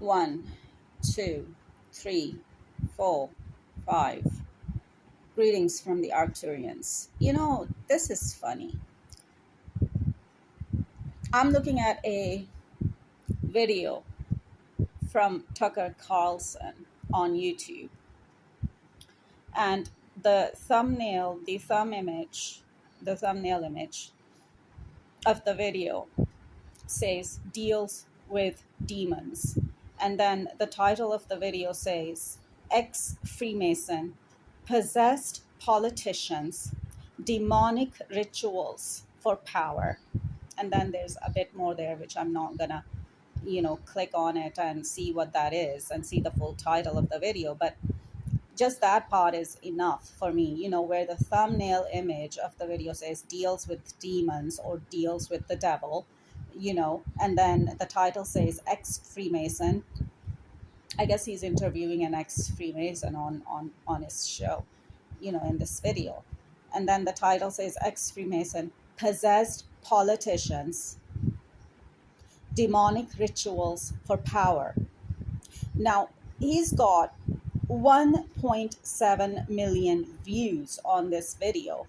One, two, three, four, five. Greetings from the Arcturians. This is funny. I'm looking at a video from Tucker Carlson on YouTube, and the thumbnail image of the video says deals with demons. And then the title of the video says ex-Freemason, possessed politicians, demonic rituals for power. And then there's a bit more there, which I'm not gonna, click on it and see what that is and see the full title of the video. But just that part is enough for me, where the thumbnail image of the video says deals with demons or deals with the devil, and then the title says ex-Freemason. I guess he's interviewing an ex-Freemason on his show, in this video. And then the title says ex-Freemason, possessed politicians, demonic rituals for power. Now, he's got 1.7 million views on this video.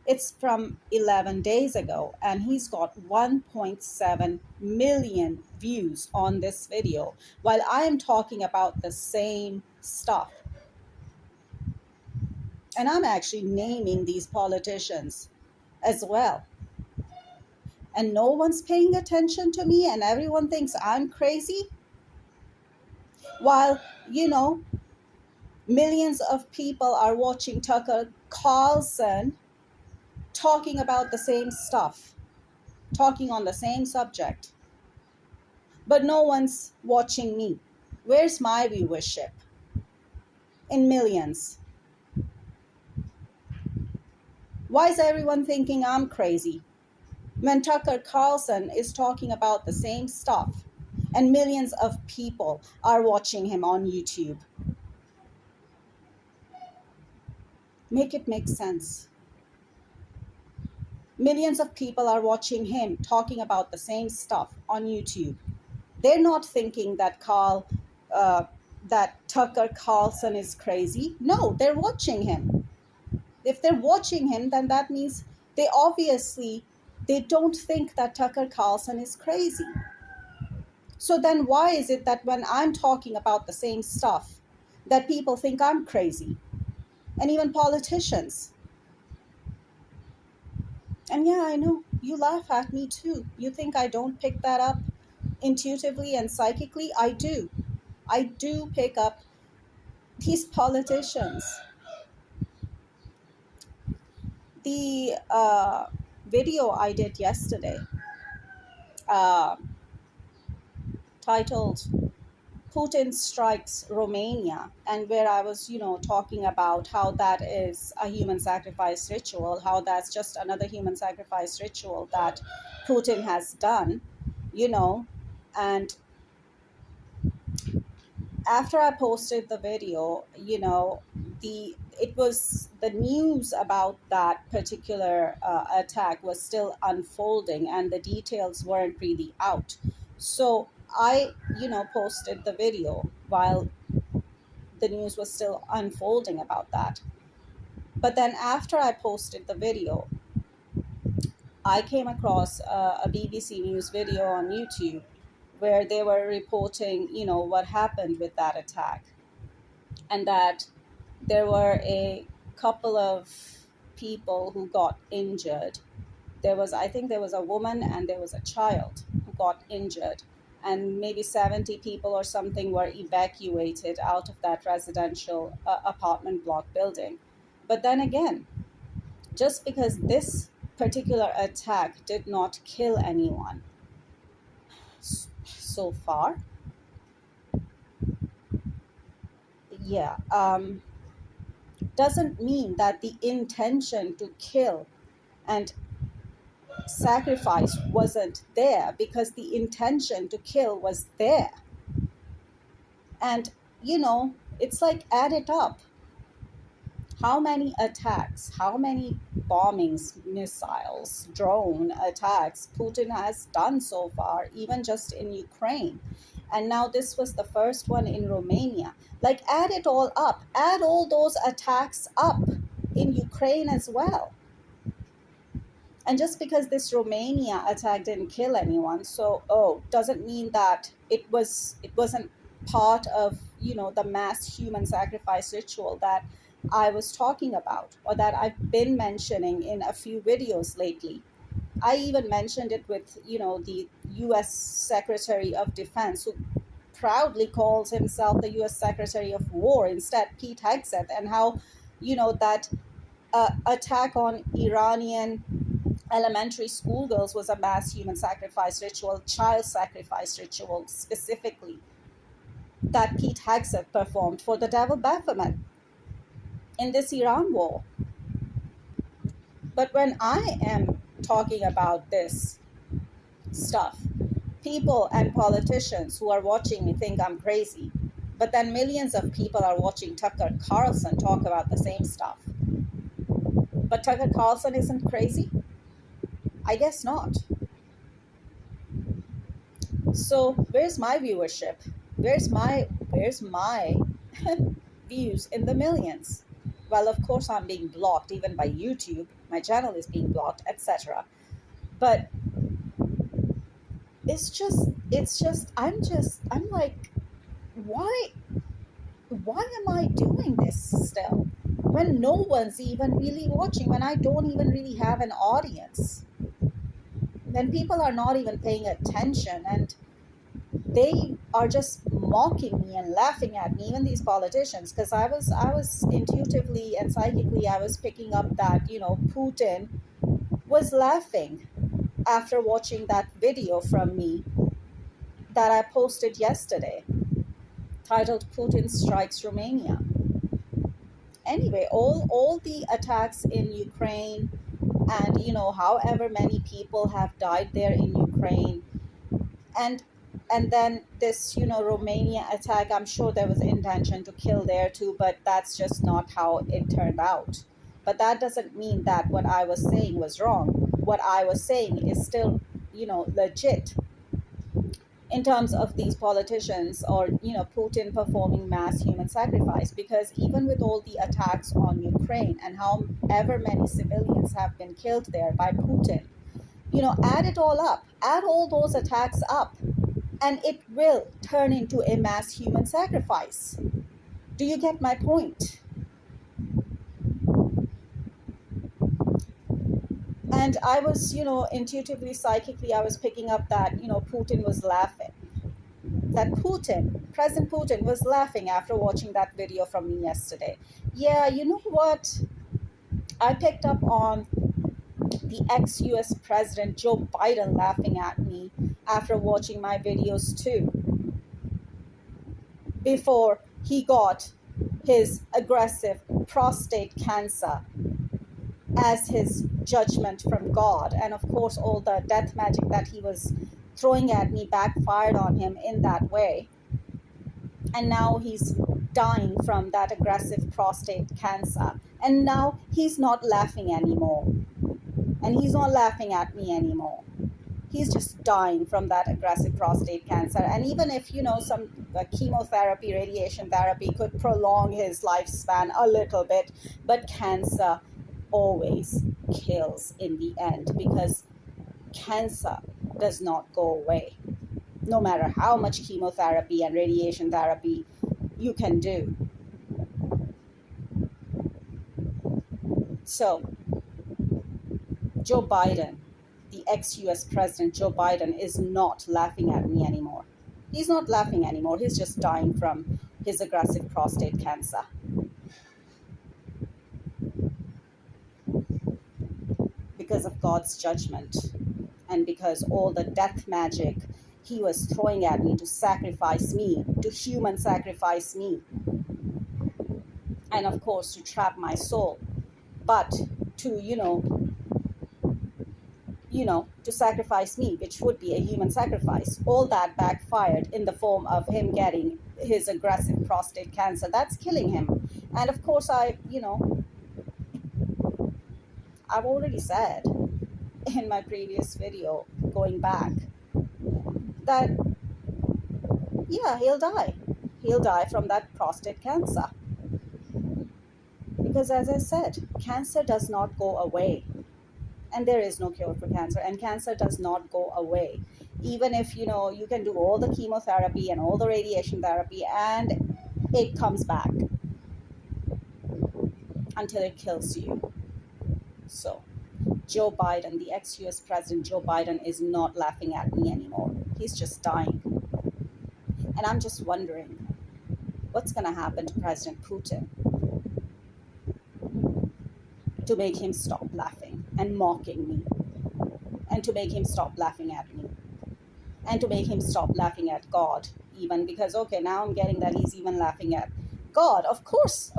It's from 11 days ago, and he's got 1.7 million views on this video, while I am talking about the same stuff. And I'm actually naming these politicians as well. And no one's paying attention to me, and everyone thinks I'm crazy. While, millions of people are watching Tucker Carlson talking about the same stuff, talking on the same subject. But no one's watching me. Where's my viewership? In millions. Why is everyone thinking I'm crazy when Tucker Carlson is talking about the same stuff and millions of people are watching him on YouTube? Make it make sense. Millions of people are watching him talking about the same stuff on YouTube. They're not thinking that Tucker Carlson is crazy. No, they're watching him. If they're watching him, then that means they don't think that Tucker Carlson is crazy. So then why is it that when I'm talking about the same stuff, that people think I'm crazy? And even politicians. And yeah, I know, you laugh at me too. You think I don't pick that up intuitively and psychically? I do. I do pick up these politicians. The video I did yesterday, titled Putin Strikes Romania, and where I was, talking about how that is a human sacrifice ritual, how that's just another human sacrifice ritual that Putin has done, and after I posted the video, the news about that particular attack was still unfolding, and the details weren't really out. So I, posted the video while the news was still unfolding about that. But then after I posted the video, I came across a BBC News video on YouTube where they were reporting, what happened with that attack, and that there were a couple of people who got injured. I think there was a woman and there was a child who got injured, and maybe 70 people or something were evacuated out of that residential apartment block building. But then again, just because this particular attack did not kill anyone so far, doesn't mean that the intention to kill and sacrifice wasn't there, because the intention to kill was there. And it's like, add it up. How many attacks, how many bombings, missiles, drone attacks Putin has done so far, even just in Ukraine? And now this was the first one in Romania. Like, add it all up, add all those attacks up in Ukraine as well. And just because this Romania attack didn't kill anyone, so doesn't mean that it wasn't part of, the mass human sacrifice ritual that I was talking about, or that I've been mentioning in a few videos lately. I even mentioned it with, the US Secretary of Defense, who proudly calls himself the US Secretary of War instead, Pete Hegseth, and how, that attack on Iranian elementary schoolgirls was a mass human sacrifice ritual, child sacrifice ritual specifically, that Pete Hegseth performed for the devil Baphomet in this Iran war. But when I am talking about this stuff, people and politicians who are watching me think I'm crazy. But then millions of people are watching Tucker Carlson talk about the same stuff. But Tucker Carlson isn't crazy? I guess not. So where's my viewership? Where's my views in the millions? Well, of course I'm being blocked even by YouTube. My channel is being blocked, etc. But I'm like, why am I doing this still? When no one's even really watching, when I don't even really have an audience, when people are not even paying attention, and they are just mocking me and laughing at me, even these politicians, because I was intuitively and psychically, I was picking up that, Putin was laughing after watching that video from me that I posted yesterday, titled Putin Strikes Romania. Anyway, all the attacks in Ukraine, and however many people have died there in Ukraine, and then this, Romania attack, I'm sure there was intention to kill there too, but that's just not how it turned out. But that doesn't mean that what I was saying was wrong. What I was saying is still, legit, in terms of these politicians, or Putin performing mass human sacrifice. Because even with all the attacks on Ukraine, and however many civilians have been killed there by Putin, add it all up, add all those attacks up, and it will turn into a mass human sacrifice. Do you get my point? And I was, intuitively, psychically, I was picking up that, Putin was laughing. That President Putin was laughing after watching that video from me yesterday. Yeah, you know what? I picked up on the ex-US President Joe Biden laughing at me after watching my videos too, before he got his aggressive prostate cancer as his judgment from God. And of course, all the death magic that he was throwing at me backfired on him in that way. And now he's dying from that aggressive prostate cancer. And now he's not laughing anymore. And he's not laughing at me anymore. He's just dying from that aggressive prostate cancer. And even if, some chemotherapy, radiation therapy could prolong his lifespan a little bit, but cancer always kills in the end, because cancer does not go away, no matter how much chemotherapy and radiation therapy you can do. So, Joe Biden, the ex-US President Joe Biden, is not laughing at me anymore. He's not laughing anymore. He's just dying from his aggressive prostate cancer. Because of God's judgment, and because all the death magic he was throwing at me to sacrifice me, to human sacrifice me, and of course to trap my soul, but to, to sacrifice me, which would be a human sacrifice. All that backfired in the form of him getting his aggressive prostate cancer. That's killing him. And of course, I've already said in my previous video, going back, that Yeah, he'll die. He'll die from that prostate cancer. Because as I said, cancer does not go away. And there is no cure for cancer. And cancer does not go away. Even if, you can do all the chemotherapy and all the radiation therapy and it comes back until it kills you. So, Joe Biden, the ex US President Joe Biden, is not laughing at me anymore. He's just dying. And I'm just wondering what's going to happen to President Putin to make him stop laughing and mocking me, and to make him stop laughing at me, and to make him stop laughing at God, even because, okay, now I'm getting that he's even laughing at God. Of course,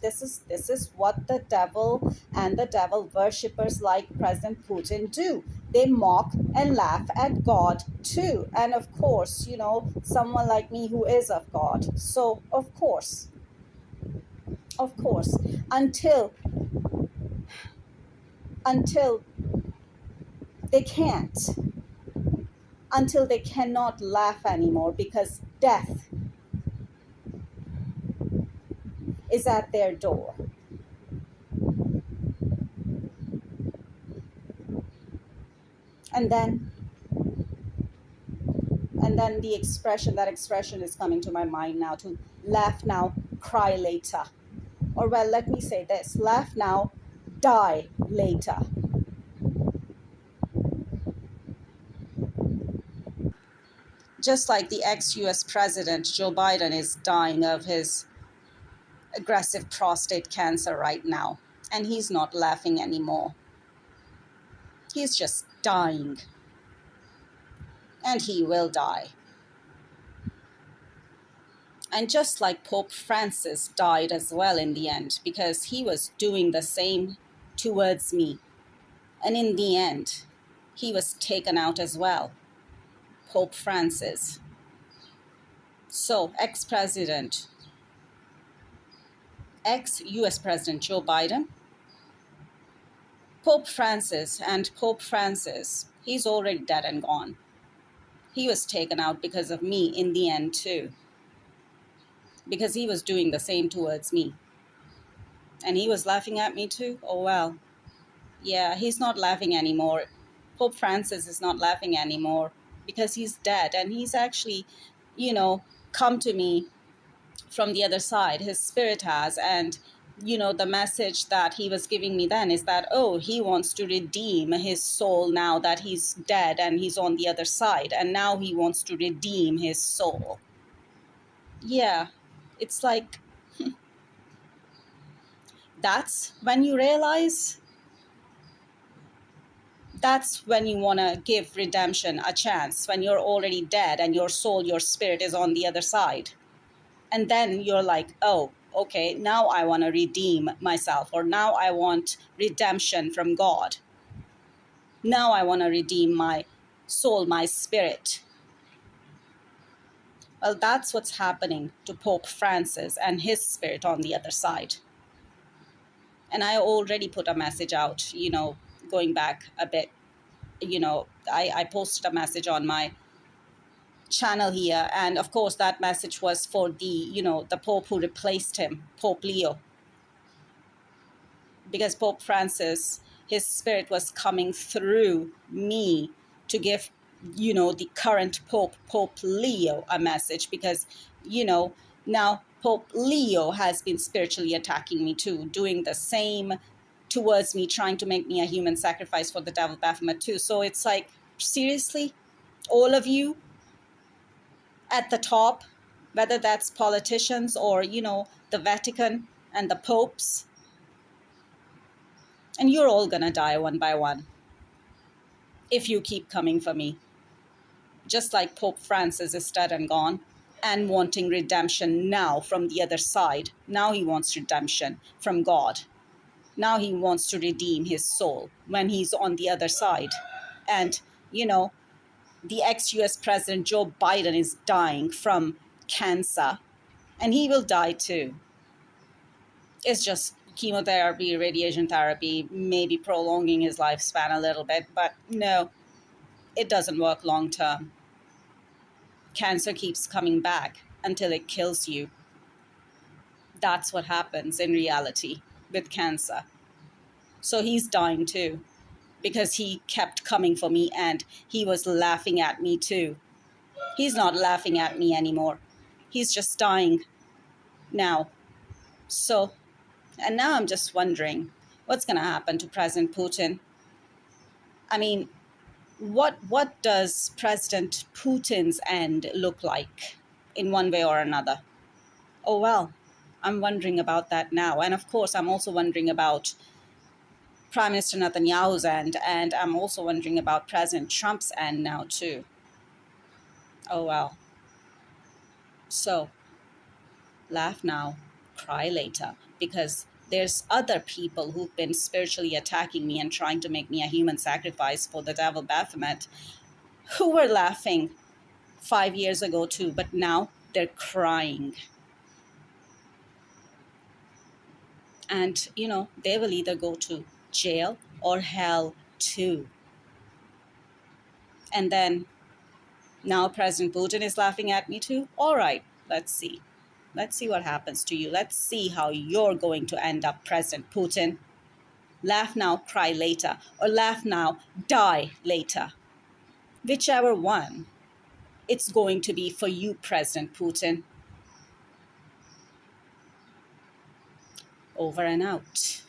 this is what the devil and the devil worshippers like President Putin do. They mock and laugh at God too. And of course, someone like me who is of God. So of course, until until they can't, until they cannot laugh anymore because death is at their door. And then the expression, that expression is coming to my mind now, to laugh now, cry later. Or well, let me say this, laugh now, die later. Just like the ex-US President Joe Biden is dying of his aggressive prostate cancer right now. And he's not laughing anymore. He's just dying. And he will die. And just like Pope Francis died as well in the end, because he was doing the same towards me. And in the end, he was taken out as well. Pope Francis. So, ex-US President Joe Biden, Pope Francis, he's already dead and gone. He was taken out because of me in the end too. Because he was doing the same towards me. And he was laughing at me too? Oh well. Yeah, he's not laughing anymore. Pope Francis is not laughing anymore because he's dead, and he's actually, come to me from the other side. His spirit has, and the message that he was giving me then is that, oh, he wants to redeem his soul now that he's dead and he's on the other side, and now he wants to redeem his soul. Yeah, it's like, that's when you realize, that's when you want to give redemption a chance, when you're already dead and your soul, your spirit is on the other side. And then you're like, oh, okay, now I want to redeem myself, or now I want redemption from God. Now I want to redeem my soul, my spirit. Well, that's what's happening to Pope Francis and his spirit on the other side. And I already put a message out, going back a bit. I posted a message on my channel here, and of course that message was for the Pope who replaced him, Pope Leo, because Pope Francis, his spirit was coming through me to give the current Pope Leo, a message, because now Pope Leo has been spiritually attacking me too, doing the same towards me, trying to make me a human sacrifice for the devil Baphomet too. So it's like, seriously, all of you at the top, whether that's politicians or, the Vatican and the popes, and you're all gonna die one by one if you keep coming for me. Just like Pope Francis is dead and gone and wanting redemption now from the other side. Now he wants redemption from God. Now he wants to redeem his soul when he's on the other side. And, the ex-US President Joe Biden is dying from cancer, and he will die too. It's just chemotherapy, radiation therapy, maybe prolonging his lifespan a little bit, but no, it doesn't work long term. Cancer keeps coming back until it kills you. That's what happens in reality with cancer. So he's dying too because he kept coming for me and he was laughing at me too. He's not laughing at me anymore. He's just dying now. So, and now I'm just wondering what's going to happen to President Putin. I mean, what does President Putin's end look like in one way or another? Oh well, I'm wondering about that now. And of course, I'm also wondering about Prime Minister Netanyahu's end, and I'm also wondering about President Trump's end now too. Oh well. So laugh now, cry later, because there's other people who've been spiritually attacking me and trying to make me a human sacrifice for the devil Baphomet, who were laughing 5 years ago too, but now they're crying. And, they will either go to jail or hell too. And then now President Putin is laughing at me too. All right, let's see. Let's see what happens to you. Let's see how you're going to end up, President Putin. Laugh now, cry later, or laugh now, die later. Whichever one, it's going to be for you, President Putin. Over and out.